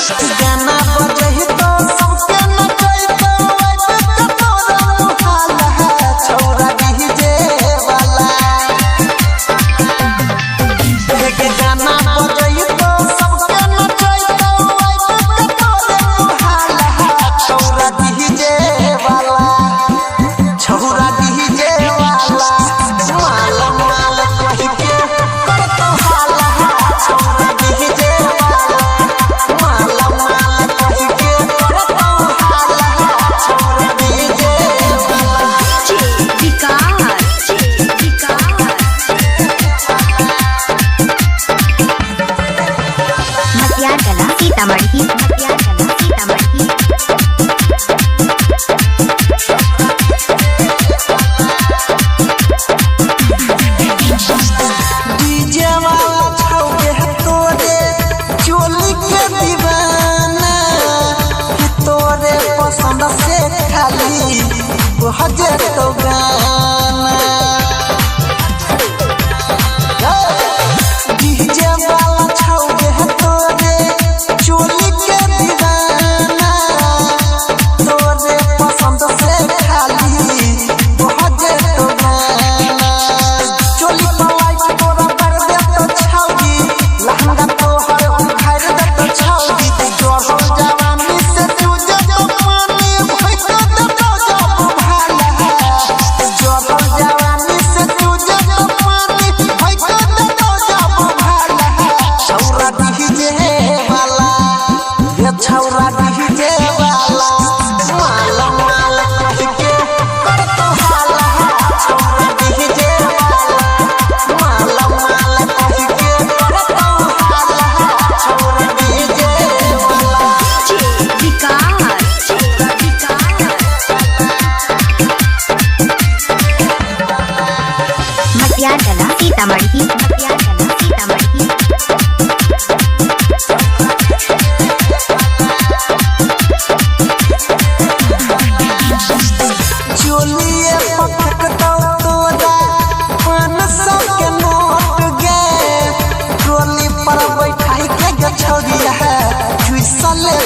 गाना बजही तो सबके नचई तो आइब तोरा मुहाला छौरा डीजे वाला के गाना बजही तो सबके नचई तो आइब तोरा मुहाला छौरा डीजे वाला छौरा डीजे वाला माल माल कहि के करतो हाला छौरा डीजे वाला माल माल कहि के करतो हाला छौरा डीजे वाला मटियागला सीतामढ़ी डीजे वाला छौगे तोरे चोली के दीवाना कि तोरे पसंद से खाली बजे तो गाना डीजे वाला छौगे तोरे चोली के दीवाना तोरे पसंद से खाली बजे तो गाना चोली पलाई तोरा कर दे तो छौगी लहंगा तोहर उखाड़ दे तो छौगी जोर जवानी से तुझे तो पानी भइक दे तो जब भाला जोर जवानी से तुझे तो पानी भइक दे तो जब भाला छौरा डीजे वाला ये छौरा डीजे वाला माल माल कहि के करतो हाला छौरा डीजे वाला माल माल कहि के करतो हाला छौरा डीजे वाला मटियागला सीतामढ़ी चोलिए पटकतौ तोरा 500 के नोट गे ट्रोली पर बैठाई के छौरिया है झुसले